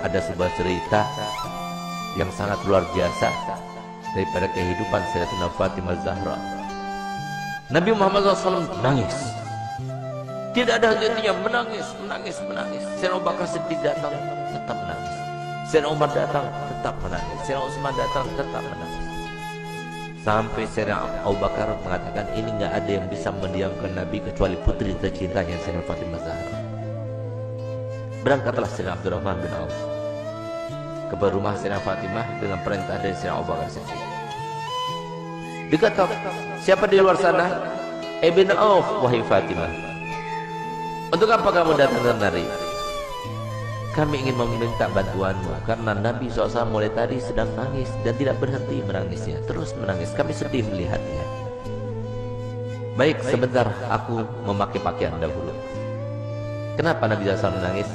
ada sebuah cerita yang sangat luar biasa daripada kehidupan Sayyidatina Fatimah Zahra. Nabi Muhammad SAW menangis, tidak ada henti-hentinya, menangis. Sayyidina Abu Bakar Siddiq datang, tetap menangis. Sayyidina Umar datang, tetap menangis. Sayyidina Utsman datang, tetap menangis. Sampai Sayyidina Abu Bakar mengatakan, ini nggak ada yang bisa mendiamkan Nabi kecuali putri tercintanya Sayyidatina Fatimah Zahra. Berangkatlah Sayyidina Abdurrahman bin Auf ke rumah Sayyidatina Fatimah dengan perintah dari Sayyidina Abu Bakar Siddiq. Dikata, siapa di luar sana? Ibn Auf, wahai Fatimah. Untuk apa kamu datang kemari? Kami ingin meminta bantuanmu karena Nabi SAW mulai tadi sedang nangis dan tidak berhenti menangisnya, terus menangis. Kami sedih melihatnya. Baik, sebentar aku memakai pakaian dahulu. Kenapa Nabi SAW menangis?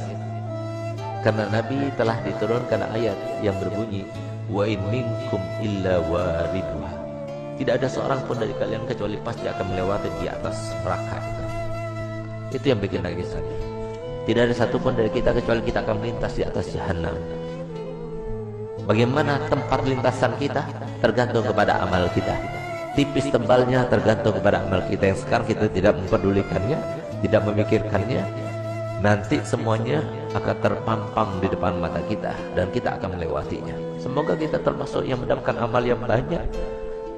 Karena Nabi telah diturunkan ayat yang berbunyi, wa in minkum illa wariduha. Tidak ada seorang pun dari kalian kecuali pasti akan melewati di atas neraka itu. Itu yang bikin nangis Nabi. Tidak ada satupun dari kita kecuali kita akan melintas di atas jahanam. Bagaimana tempat lintasan kita tergantung kepada amal kita. Tipis tebalnya tergantung kepada amal kita yang sekarang kita tidak mempedulikannya, tidak memikirkannya. Nanti semuanya akan terpampang di depan mata kita dan kita akan melewatinya. Semoga kita termasuk yang mendapatkan amal yang banyak,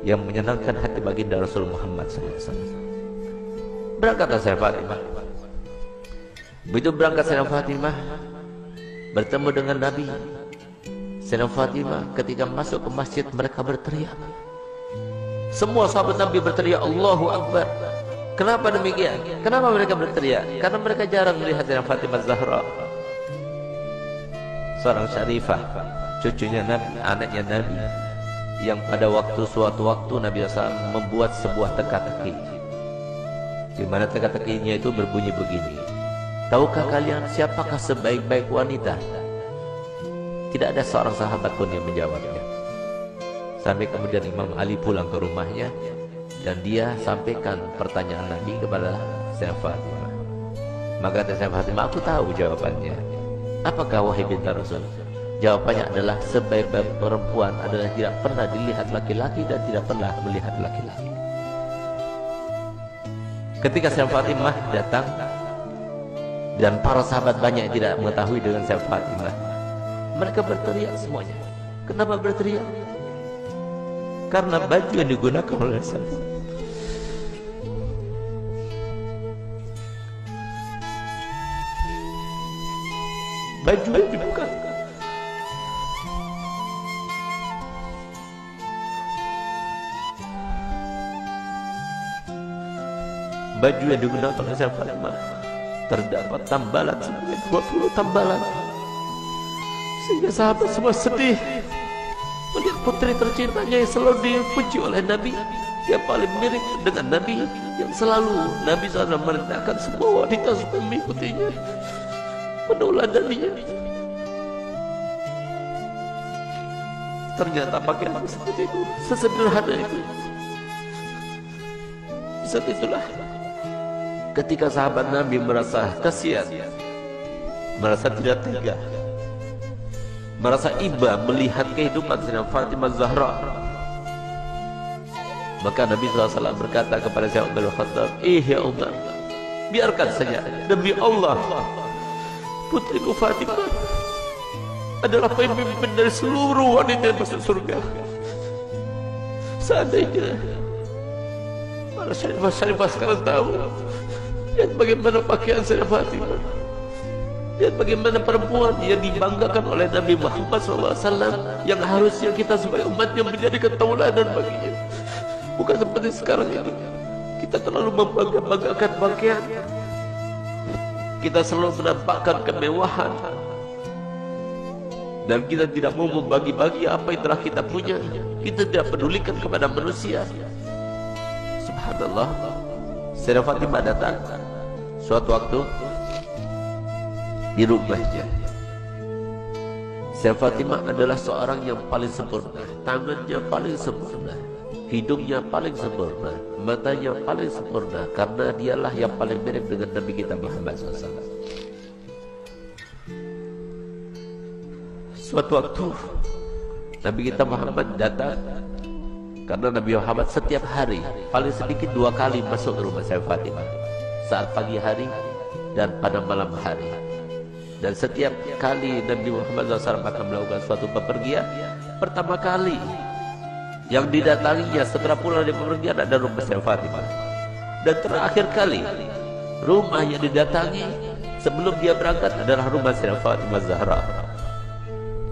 yang menyenangkan hati baginda Rasul Muhammad SAW. Berangkatlah Sayyidatina Fatimah. Begitu berangkat Sayyidatina Fatimah bertemu dengan Nabi. Sayyidatina Fatimah ketika masuk ke masjid, mereka berteriak. Semua sahabat Nabi berteriak Allahu Akbar. Kenapa demikian? Kenapa mereka berteriak? Karena mereka jarang melihat Sayyidatina Fatimah Zahra, seorang syarifah, cucunya Nabi, anaknya Nabi, yang pada suatu waktu Nabi SAW membuat sebuah teka-teki, di mana teka-tekinya itu berbunyi begini. Tahukah kalian siapakah sebaik-baik wanita? Tidak ada seorang sahabat pun yang menjawabnya. Sampai kemudian Imam Ali pulang ke rumahnya dan dia sampaikan pertanyaan Nabi kepada Sayyidatina Fatimah. Maka Sayyidatina Fatimah, aku tahu jawabannya. Apakah wahai binti Rasul? Jawabannya adalah sebaik-baik perempuan adalah tidak pernah dilihat laki-laki dan tidak pernah melihat laki-laki. Ketika Sayyidatina Fatimah datang dan para sahabat banyak yang tidak mengetahui dengan Sayyidatina Fatimah, mereka berteriak semuanya. Kenapa berteriak? Karena baju yang digunakan oleh Sayyidatina, baju yang dibuka, baju yang digunakan oleh Sayyidatina Fatimah terdapat tambalan sebanyak 20 tambalan, sehingga sahabat semua sedih melihat putri tercintanya yang selalu dipuji oleh Nabi, yang paling mirip dengan Nabi, yang selalu Nabi SAW merendahkan semua wanita supaya mengikutinya, meneladaninya. Ternyata pakaian seperti itu, sesederhana itu. Saat itulah ketika sahabat Nabi merasa kasihan, merasa tidak tega, merasa iba melihat kehidupan Sayyidatina Fatimah Zahra, maka Nabi SAW berkata kepada Sayyidina Umar bin Khattab, ya Umar, biarkan saja, demi Allah putriku Fatimah adalah pemimpin dari seluruh wanita yang masuk surga. Seandainya para syarifah sekarang tahu, lihat bagaimana pakaian Sayyidatina Fatimah, lihat bagaimana perempuan yang dibanggakan oleh Nabi Muhammad SAW, yang harusnya kita sebagai umatnya menjadi tauladan baginya. Bukan seperti sekarang ini, kita terlalu membanggakan pakaian, kita selalu menampakkan kemewahan, dan kita tidak mau membagi-bagi apa yang telah kita punya. Kita tidak pedulikan kepada manusia. Subhanallah, Sayyidatina Fatimah datang suatu waktu di rumahnya. Sayyidatina Fatimah adalah seorang yang paling sempurna, tangannya paling sempurna, hidungnya paling sempurna, matanya paling sempurna, karena dialah yang paling mirip dengan Nabi kita Muhammad SAW. Suatu waktu Nabi kita Muhammad datang, karena Nabi Muhammad setiap hari paling sedikit 2 kali masuk ke rumah saya Fatimah, saat pagi hari dan pada malam hari. Dan setiap kali Nabi Muhammad SAW akan melakukan suatu bepergian, pertama kali yang didatanginya setelah pulang dari bepergian ada rumah saya Fatimah. Dan terakhir kali rumah yang didatangi sebelum dia berangkat adalah rumah saya Fatimah Zahra.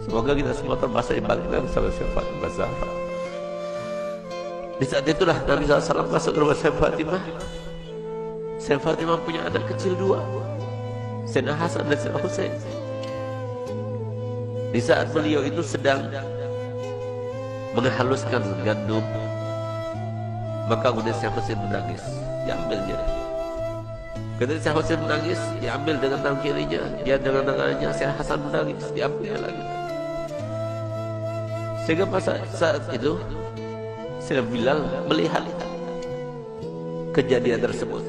Semoga kita semua termasuk yang bangkit sama saya Fatimah Zahra. Di saat itulah Nabi SAW masuk ke rumah saya Fatimah. Saya Fatimah punya anak kecil 2, Sayyidina Hasan dan Sayyidina Husain. Di saat beliau itu sedang menghaluskan gandum, maka kemudian Sayyidina Husain menangis, diambilnya. Ketika Sayyidina Husain menangis, diambil dengan tangan kirinya, dia dengan tangannya. Sayyidina Hasan menangis, diambil lagi. Sehingga saat itu Sayyidina Bilal melihat kejadian tersebut.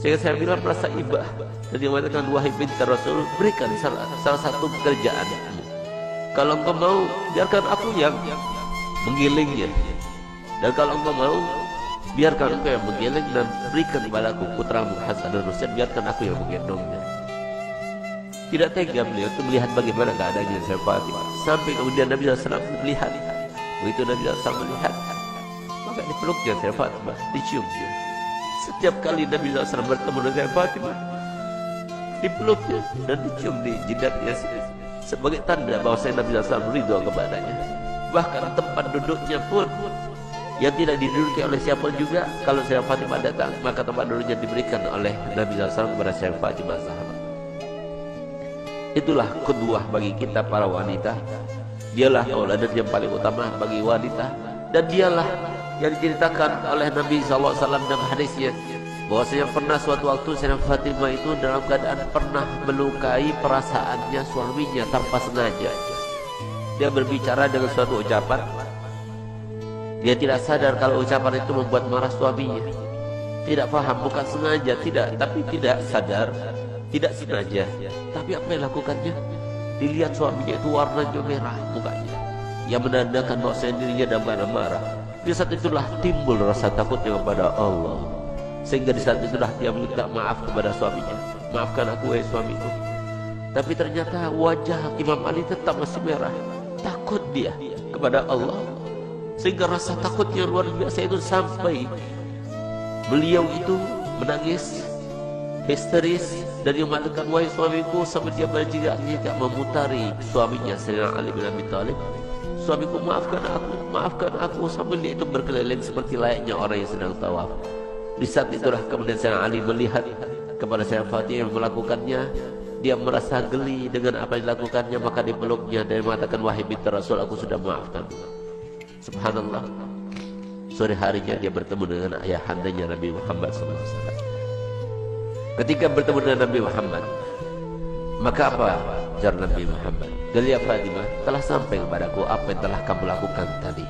Sehingga Sayyidina Bilal merasa iba dan dia mengatakan, wahai binti Rasul, berikan salah satu pekerjaan. Kalau engkau mau, biarkan aku yang menggilingnya. Dan kalau engkau mau, biarkan engkau yang menggiling dan berikan kepadaku putramu Hasan dan Husain, biarkan aku yang menggendongnya. Tidak tega beliau itu melihat bagaimana keadaannya saya Fatimah. Sampai kemudian Nabi SAW melihat. Begitu Nabi SAW melihat, maka dipeluknya saya Fatimah, dicium dia. Setiap kali Nabi SAW bertemu dengan saya Fatimah, dipeluknya dan dicium di jidatnya sebagai tanda bahwa saya Nabi SAW ridho kepadanya. Bahkan tempat duduknya pun yang tidak diduduki oleh siapa juga, kalau saya Fatimah datang, maka tempat duduknya diberikan oleh Nabi SAW kepada saya Fatimah Zahra. Itulah kedua bagi kita para wanita. Dialah tauladan yang paling utama bagi wanita, dan dialah yang diceritakan oleh Nabi SAW dalam hadisnya bahwasanya pernah suatu waktu Sayyidah Fatimah itu dalam keadaan pernah melukai perasaannya suaminya tanpa sengaja. Dia berbicara dengan suatu ucapan, dia tidak sadar kalau ucapan itu membuat marah suaminya. Tidak paham, bukan sengaja, tidak, tapi tidak sadar, tidak sengaja. Tapi apa yang lakukannya? Dilihat suaminya itu warnanya merah mukanya, yang menandakan bahwa dirinya dalam keadaan marah. Di saat itulah timbul rasa takutnya kepada Allah, sehingga di saat itulah dia minta maaf kepada suaminya. Maafkan aku, wahai suamiku. Tapi ternyata wajah Imam Ali tetap masih merah. Takut dia kepada Allah, sehingga rasa takutnya luar biasa itu sampai beliau itu menangis histeris dan dia mengatakan, wahai suamiku, sampai dia berjigak memutari suaminya Sayyidina Ali bin Abi Thalib. Suamiku, maafkan aku, sambil dia itu berkeliling seperti layaknya orang yang sedang tawaf. Di saat itulah kemudian Sayyidina Ali melihat kepada Sayyidina Fatimah yang melakukannya. Dia merasa geli dengan apa yang dilakukannya, maka dipeluknya dan mengatakan, wahai binti Rasul, aku sudah maafkan. Subhanallah, sore harinya dia bertemu dengan ayahandanya Nabi Muhammad SAW. Ketika bertemu dengan Nabi Muhammad, maka apa jar Nabi Muhammad? Ya Fatimah, telah sampai kepadaku apa yang telah kamu lakukan tadi.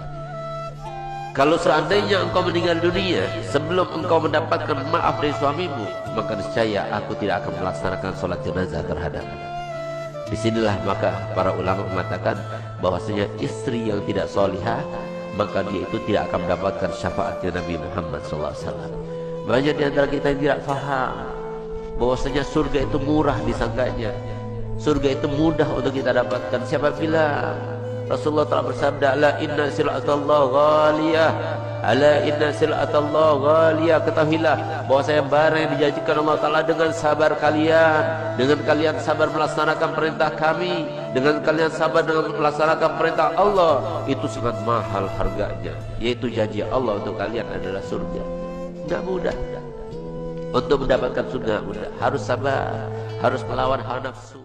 Kalau seandainya engkau meninggal dunia sebelum engkau mendapatkan maaf dari suamimu, maka niscaya aku tidak akan melaksanakan sholat jenazah terhadapmu. Disinilah maka para ulama mengatakan bahwasanya istri yang tidak solihah, maka dia itu tidak akan mendapatkan syafaatnya Nabi Muhammad SAW. Banyak di antara kita yang tidak faham bahwasanya surga itu murah disangkanya, surga itu mudah untuk kita dapatkan. Siapa bilang? Rasulullah telah bersabda, ala inna sil'atallah ghaliyah, ala inna sil'atallah ghaliyah. Ketahuilah bahwasanya barang yang dijanjikan Allah Ta'ala dengan sabar kalian, dengan kalian sabar melaksanakan perintah kami, dengan kalian sabar dengan melaksanakan perintah Allah, itu sangat mahal harganya. Yaitu janji Allah untuk kalian adalah surga. Tidak mudah untuk mendapatkan surga, mudah. Harus sabar, harus melawan hawa nafsu.